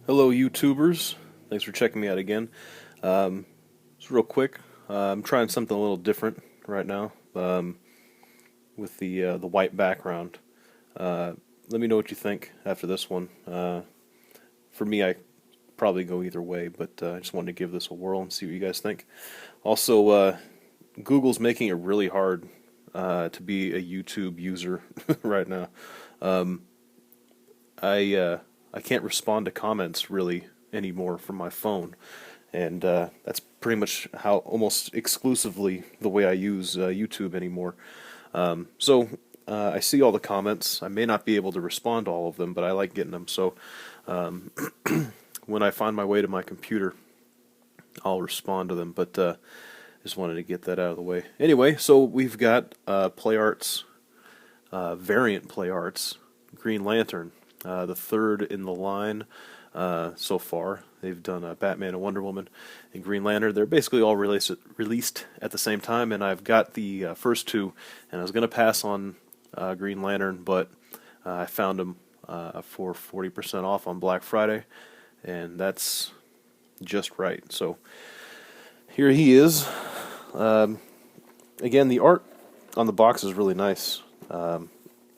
Hello, YouTubers. Thanks for checking me out again. Just real quick, I'm trying something a little different right now with the white background. Let me know what you think after this one. For me, I probably go either way, but I just wanted to give this a whirl and see what you guys think. Also, Google's making it really hard to be a YouTube user right now. I can't respond to comments really anymore from my phone, and that's pretty much how almost exclusively the way I use YouTube anymore. I see all the comments. I may not be able to respond to all of them, but I like getting them. So when I find my way to my computer, I'll respond to them. But just wanted to get that out of the way. Anyway, so we've got Play Arts, variant Play Arts, Green Lantern. The third in the line so far. They've done Batman and Wonder Woman and Green Lantern. They're basically all released at the same time, and I've got the first two, and I was going to pass on Green Lantern, but I found them for 40% off on Black Friday, and that's just right. So here he is. Again, the art on the box is really nice.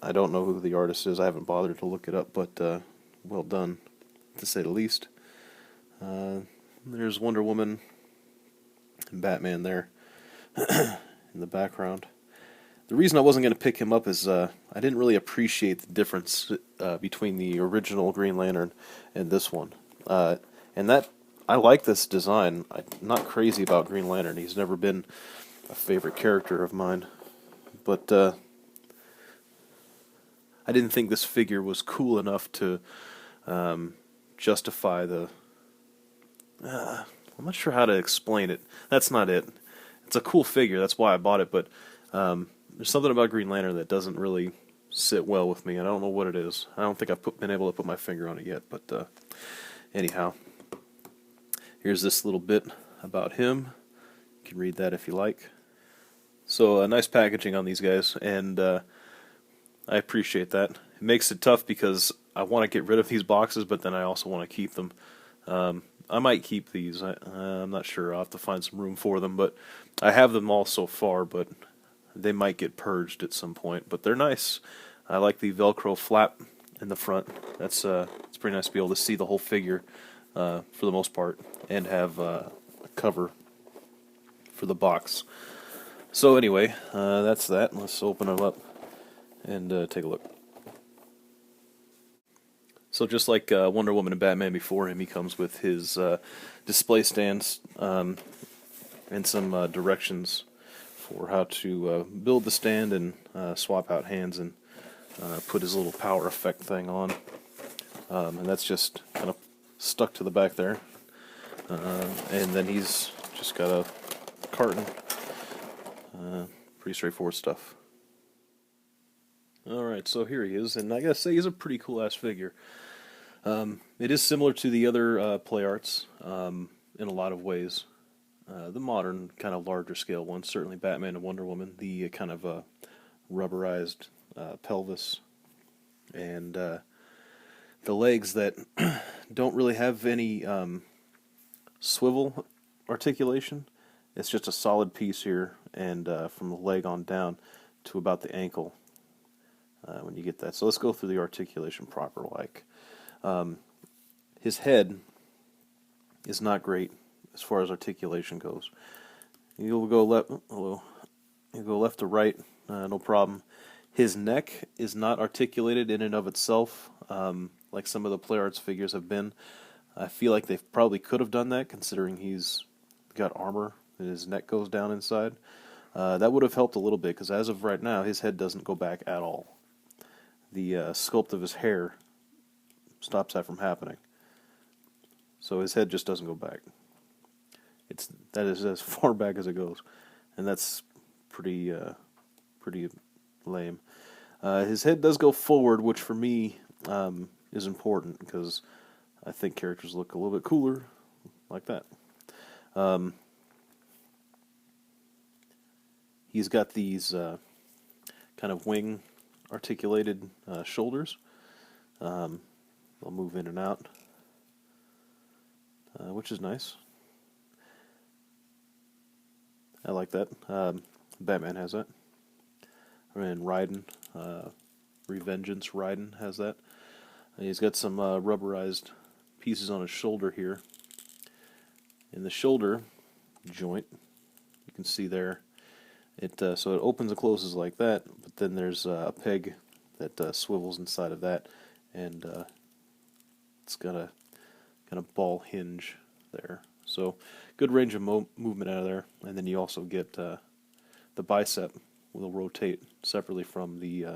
I don't know who the artist is. I haven't bothered to look it up, but well done, to say the least. There's Wonder Woman and Batman there in the background. The reason I wasn't going to pick him up is I didn't really appreciate the difference between the original Green Lantern and this one. And that I like this design. I'm not crazy about Green Lantern. He's never been a favorite character of mine, but I didn't think this figure was cool enough to justify the... I'm not sure how to explain it. That's not it. It's a cool figure, that's why I bought it, but there's something about Green Lantern that doesn't really sit well with me. I don't know what it is. I don't think I've been able to put my finger on it yet, but anyhow. Here's this little bit about him. You can read that if you like. So nice packaging on these guys, and I appreciate that. It makes it tough because I want to get rid of these boxes, but then I also want to keep them. I might keep these. I'm not sure. I'll have to find some room for them, but I have them all so far, but they might get purged at some point. But they're nice. I like the Velcro flap in the front. It's pretty nice to be able to see the whole figure for the most part, and have a cover for the box. So anyway, that's that. Let's open them up and take a look. So just like Wonder Woman and Batman before him, he comes with his display stands and some directions for how to build the stand and swap out hands and put his little power effect thing on. And that's just kind of stuck to the back there. And then he's just got a carton. Pretty straightforward stuff. Alright, so here he is, and I gotta say he's a pretty cool-ass figure. It is similar to the other Play Arts in a lot of ways. The modern, kind of larger scale ones, certainly Batman and Wonder Woman, the kind of rubberized pelvis, and the legs that don't really have any swivel articulation. It's just a solid piece here, and from the leg on down to about the ankle. When you get that. So let's go through the articulation proper like. His head is not great as far as articulation goes. You'll go left to right, no problem. His neck is not articulated in and of itself, like some of the Play Arts figures have been. I feel like they probably could have done that, considering he's got armor and his neck goes down inside. That would have helped a little bit, because as of right now, his head doesn't go back at all. The sculpt of his hair stops that from happening. So his head just doesn't go back. That is as far back as it goes, and that's pretty lame. His head does go forward, which for me is important, because I think characters look a little bit cooler like that. He's got these kind of wing articulated shoulders. They'll move in and out. which is nice. I like that. Batman has that. And Raiden, Revengeance Raiden has that. And he's got some rubberized pieces on his shoulder here. In the shoulder joint, you can see there, so it opens and closes like that, but then there's a peg that swivels inside of that, and it's got a kind of ball hinge there. So good range of movement out of there, and then you also get the bicep will rotate separately from the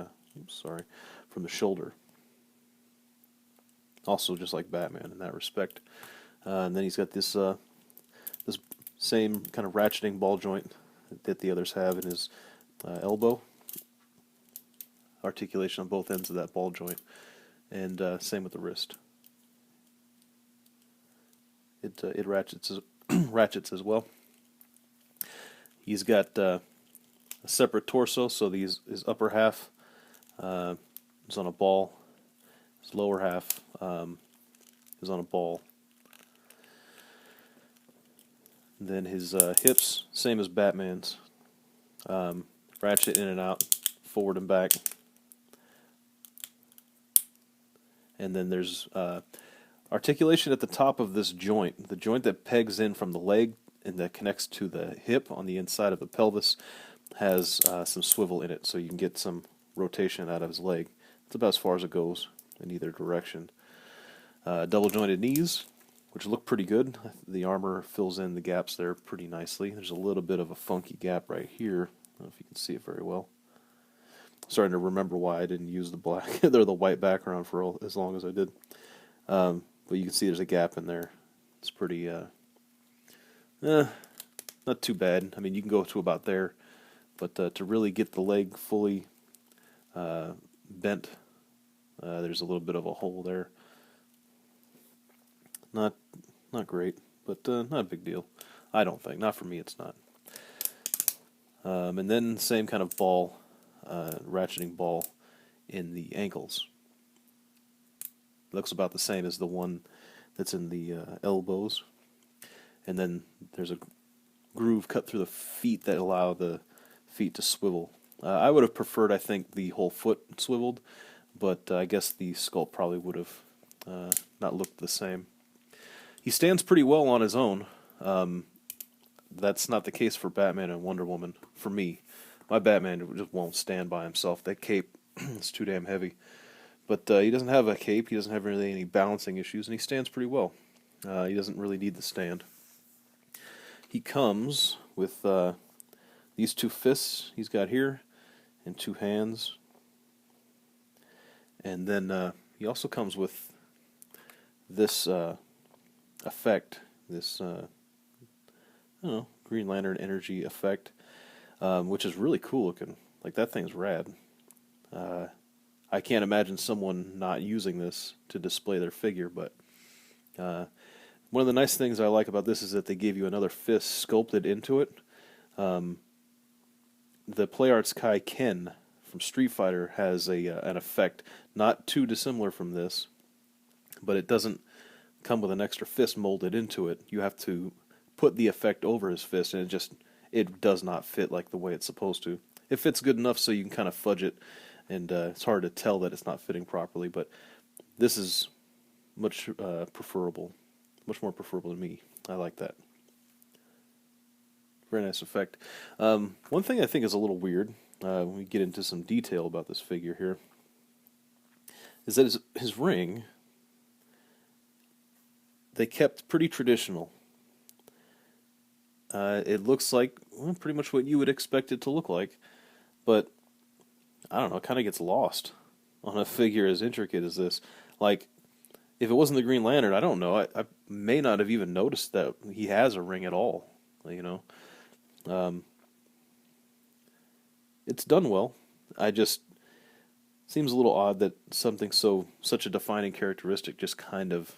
from the shoulder. Also, just like Batman in that respect. And then he's got this this same kind of ratcheting ball joint that the others have in his elbow. Articulation on both ends of that ball joint, and same with the wrist. It ratchets ratchets as well. He's got a separate torso, so his upper half is on a ball. His lower half is on a ball. And then his hips, same as Batman's. Ratchet in and out, forward and back. And then there's articulation at the top of this joint. The joint that pegs in from the leg and that connects to the hip on the inside of the pelvis has some swivel in it, so you can get some rotation out of his leg. It's about as far as it goes in either direction. Double jointed knees, which look pretty good. The armor fills in the gaps there pretty nicely. There's a little bit of a funky gap right here. I don't know if you can see it very well. I'm starting to remember why I didn't use the black or the white background for as long as I did. But you can see there's a gap in there. It's pretty, not too bad. I mean, you can go to about there, but to really get the leg fully bent, there's a little bit of a hole there. Not great, but not a big deal. I don't think. Not for me, it's not. And then same kind of ball, ratcheting ball in the ankles. Looks about the same as the one that's in the elbows. And then there's a groove cut through the feet that allow the feet to swivel. I would have preferred, I think, the whole foot swiveled, but I guess the sculpt probably would have not looked the same. He stands pretty well on his own. That's not the case for Batman and Wonder Woman, for me. My Batman just won't stand by himself. That cape is too damn heavy. But he doesn't have a cape, he doesn't have really any balancing issues, and he stands pretty well. He doesn't really need the stand. He comes with these two fists he's got here, and two hands. And then he also comes with this effect, this I don't know, Green Lantern energy effect, which is really cool looking. Like, that thing's rad. I can't imagine someone not using this to display their figure, but one of the nice things I like about this is that they gave you another fist sculpted into it. The PlayArt's Kai Ken from Street Fighter has an effect not too dissimilar from this, but it doesn't come with an extra fist molded into it. You have to put the effect over his fist, and it does not fit like the way it's supposed to. It fits good enough so you can kind of fudge it, and it's hard to tell that it's not fitting properly, but this is much preferable, much more preferable to me. I like that. Very nice effect. One thing I think is a little weird, when we get into some detail about this figure here, is that his ring, they kept pretty traditional. It looks like pretty much what you would expect it to look like, but I don't know, it kind of gets lost on a figure as intricate as this. Like, if it wasn't the Green Lantern, I don't know, I may not have even noticed that he has a ring at all, you know. It's done well. Seems a little odd that something such a defining characteristic just kind of,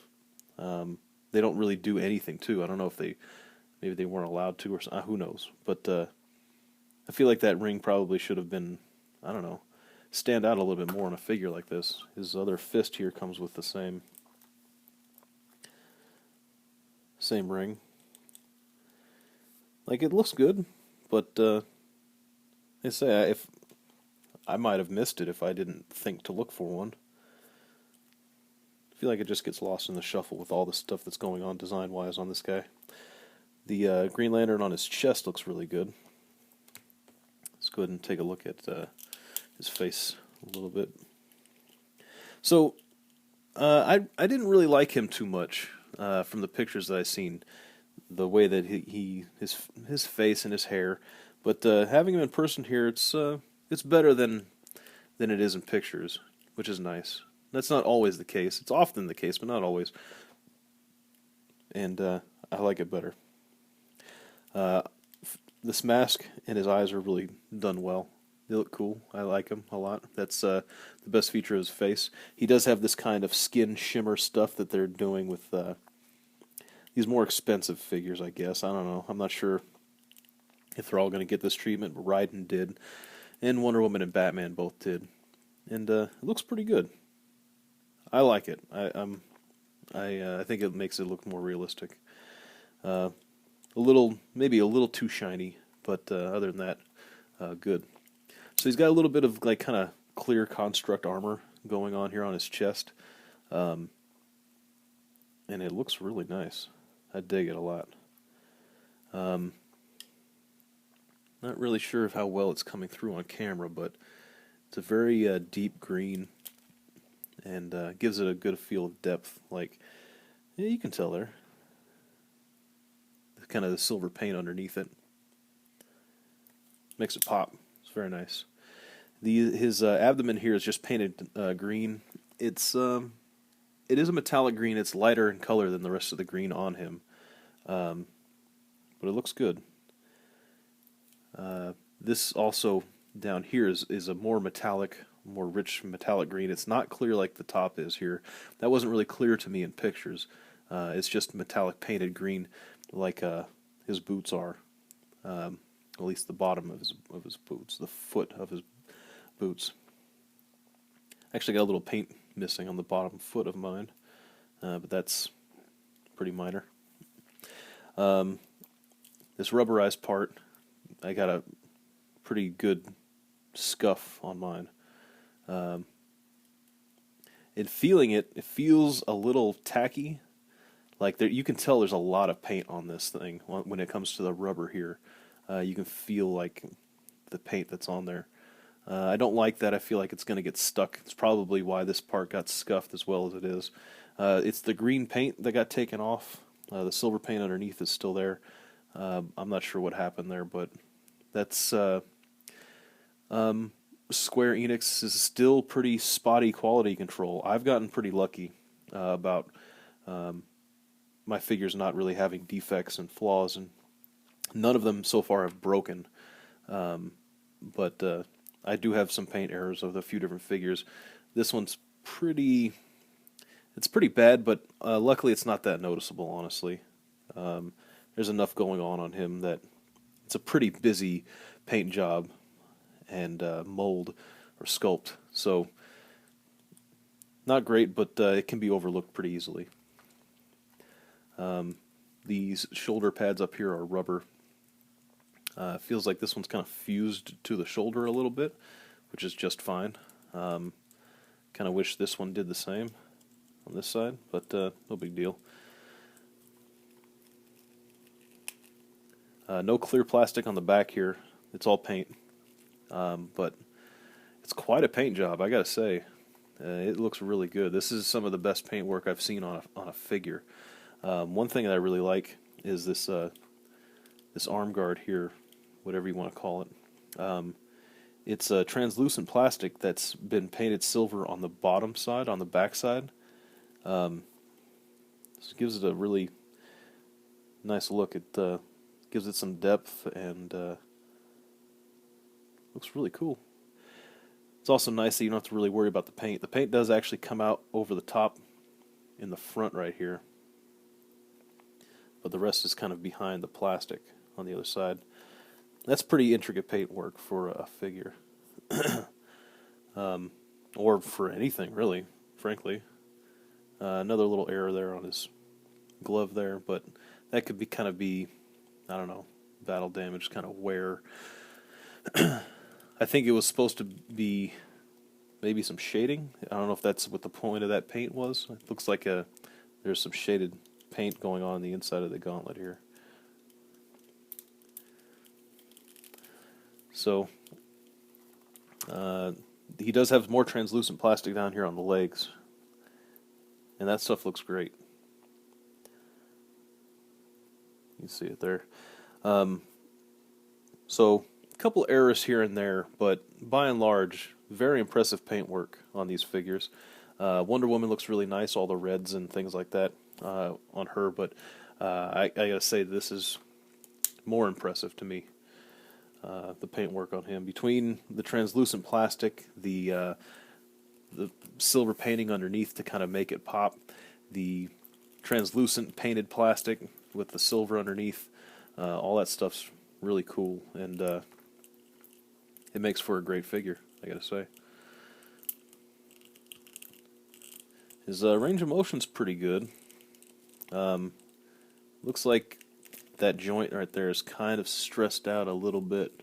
they don't really do anything to. I don't know if maybe they weren't allowed to, or who knows. But I feel like that ring probably should have been, I don't know, stand out a little bit more on a figure like this. His other fist here comes with the Same ring. Like, it looks good, but I say if I might have missed it if I didn't think to look for one. I feel like it just gets lost in the shuffle with all the stuff that's going on design-wise on this guy. The Green Lantern on his chest looks really good. Let's go ahead and take a look at his face a little bit. So, I didn't really like him too much from the pictures that I've seen. The way that his face and his hair, but having him in person here, it's better than it is in pictures, which is nice. That's not always the case. It's often the case, but not always. And I like it better. This mask and his eyes are really done well. They look cool. I like him a lot. That's the best feature of his face. He does have this kind of skin shimmer stuff that they're doing with these more expensive figures, I guess. I don't know. I'm not sure if they're all going to get this treatment, but Raiden did. And Wonder Woman and Batman both did. And it looks pretty good. I like it. I think it makes it look more realistic. Maybe a little too shiny, but other than that, good. So he's got a little bit of like kind of clear construct armor going on here on his chest, and it looks really nice. I dig it a lot. Not really sure of how well it's coming through on camera, but it's a very deep green, and gives it a good feel of depth. Like, yeah, you can tell there. Kind of the silver paint underneath it makes it pop. It's very nice. His abdomen here is just painted green. It is a metallic green. It's lighter in color than the rest of the green on him, but it looks good. This also down here is a more metallic, more rich metallic green. It's not clear like the top is here. That wasn't really clear to me in pictures. It's just metallic painted green, like his boots are. At least the bottom of his boots, the foot of his boots. Actually got a little paint missing on the bottom foot of mine, but that's pretty minor. This rubberized part, I got a pretty good scuff on mine. In feeling it, it feels a little tacky. Like you can tell there's a lot of paint on this thing when it comes to the rubber here. You can feel like the paint that's on there. I don't like that. I feel like it's going to get stuck. It's probably why this part got scuffed as well as it is. It's the green paint that got taken off. The silver paint underneath is still there. I'm not sure what happened there, but that's Square Enix is still pretty spotty quality control. I've gotten pretty lucky about my figures not really having defects and flaws, and none of them so far have broken. But I do have some paint errors with a few different figures. This one's pretty bad, but luckily it's not that noticeable, honestly. There's enough going on him that it's a pretty busy paint job and mold or sculpt. So, not great, but it can be overlooked pretty easily. These shoulder pads up here are rubber. Feels like this one's kind of fused to the shoulder a little bit, which is just fine. Kind of wish this one did the same on this side, but no big deal. No clear plastic on the back here. It's all paint. But it's quite a paint job, I gotta say. It looks really good. This is some of the best paint work I've seen on a figure. One thing that I really like is this arm guard here, whatever you want to call it. It's a translucent plastic that's been painted silver on the bottom side, on the back side. This gives it a really nice look. It gives it some depth and looks really cool. It's also nice that you don't have to really worry about the paint. The paint does actually come out over the top in the front right here, but the rest is kind of behind the plastic on the other side. That's pretty intricate paint work for a figure. Or for anything, really, frankly. Another little error there on his glove there, but that could be I don't know, battle damage, kind of wear. I think it was supposed to be maybe some shading. I don't know if that's what the point of that paint was. It looks like there's some shaded paint going on the inside of the gauntlet here. So he does have more translucent plastic down here on the legs, and that stuff looks great. You can see it there. So a couple errors here and there, but by and large, very impressive paintwork on these figures. Wonder Woman looks really nice, all the reds and things like that on her, but I gotta say this is more impressive to me. The paintwork on him, between the translucent plastic, the silver painting underneath to kind of make it pop, the translucent painted plastic with the silver underneath, all that stuff's really cool, and it makes for a great figure, I gotta say. His range of motion's pretty good. Looks like that joint right there is kind of stressed out a little bit.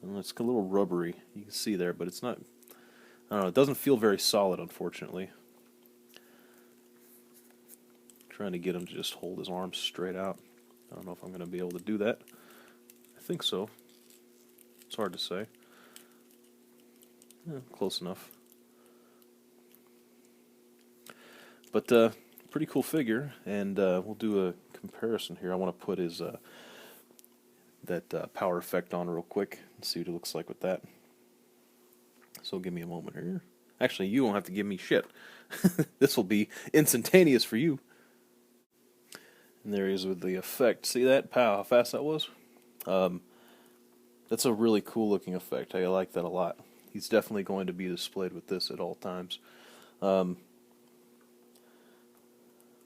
It's a little rubbery, you can see there, but it's not, I don't know, it doesn't feel very solid, unfortunately. Trying to get him to just hold his arms straight out. I don't know if I'm going to be able to do that. I think so. It's hard to say. Yeah, close enough. But pretty cool figure, and we'll do a comparison here. I want to put his that power effect on real quick and see what it looks like with that. So give me a moment here. Actually, you won't have to give me shit. This will be instantaneous for you. And there he is with the effect. See that? Pow, how fast that was? That's a really cool looking effect. I like that a lot. He's definitely going to be displayed with this at all times.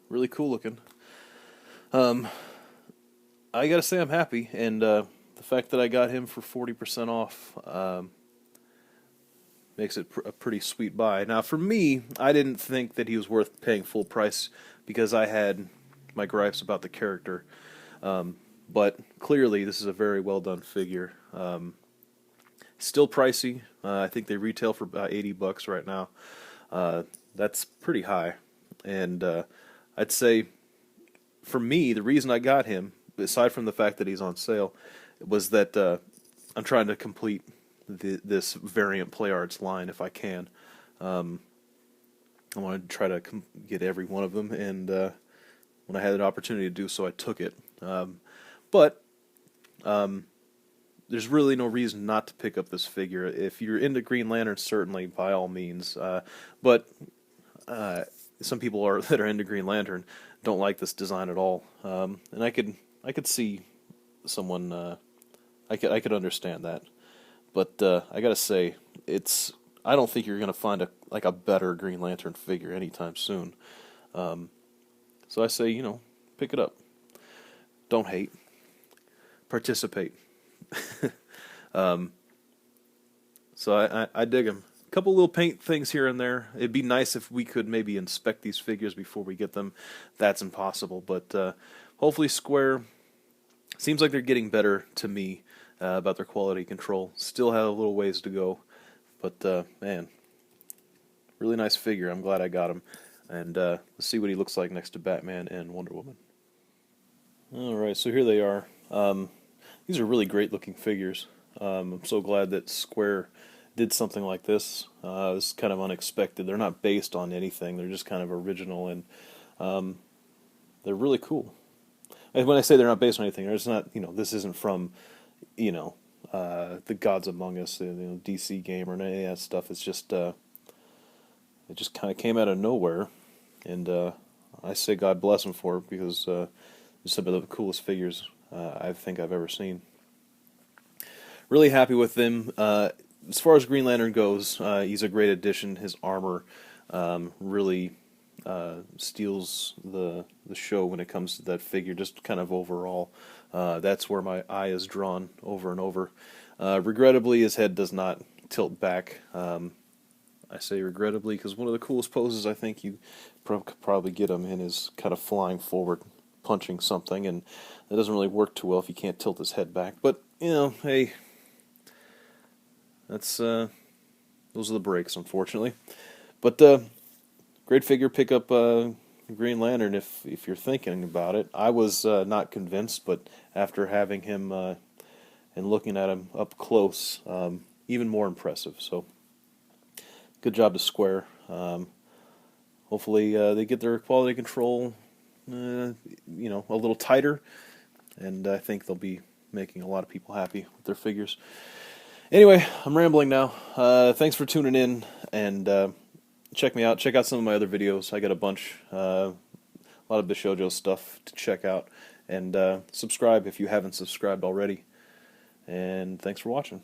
Really cool looking. I gotta say I'm happy, and the fact that I got him for 40% off makes it a pretty sweet buy. Now, for me, I didn't think that he was worth paying full price because I had my gripes about the character. But clearly, this is a very well done figure. Still pricey. I think they retail for about $80 right now. That's pretty high, and I'd say for me, the reason I got him, aside from the fact that he's on sale, was that I'm trying to complete this variant Play Arts line if I can. I wanted to try to get every one of them, and when I had an opportunity to do so, I took it. But there's really no reason not to pick up this figure. If you're into Green Lantern, certainly, by all means. But some people that are into Green Lantern don't like this design at all, and I could see someone. I could understand that, but I gotta say, I don't think you're gonna find a better Green Lantern figure anytime soon. So I say, pick it up. Don't hate. Participate. So I dig him. Couple little paint things here and there. It'd be nice if we could maybe inspect these figures before we get them. That's impossible, but hopefully Square seems like they're getting better to me about their quality control. Still have a little ways to go, but man, really nice figure. I'm glad I got him, and let's see what he looks like next to Batman and Wonder Woman. Alright, so here they are. These are really great looking figures. I'm so glad that Square did something like this. It's kind of unexpected. They're not based on anything. They're just kind of original, and they're really cool. And when I say they're not based on anything, it's not, this isn't from, the Gods Among Us, DC game or any of that stuff. It's just, it just kind of came out of nowhere, and I say God bless them for it, because it's some of the coolest figures I think I've ever seen. Really happy with them. As far as Green Lantern goes, he's a great addition. His armor really steals the show when it comes to that figure, just kind of overall. That's where my eye is drawn over and over. Regrettably, his head does not tilt back. I say regrettably because one of the coolest poses I think you could probably get him in is kind of flying forward. punching something, and that doesn't really work too well if you can't tilt his head back. But, you know, hey, that's those are the breaks, unfortunately. But great figure. Pick up Green Lantern if you're thinking about it. I was not convinced, but after having him and looking at him up close, even more impressive. So, good job to Square. Hopefully they get their quality control, a little tighter, and I think they'll be making a lot of people happy with their figures. Anyway, I'm rambling now. Thanks for tuning in, and check me out. Check out some of my other videos. I got a bunch, a lot of Bishojo stuff to check out, and subscribe if you haven't subscribed already. And thanks for watching.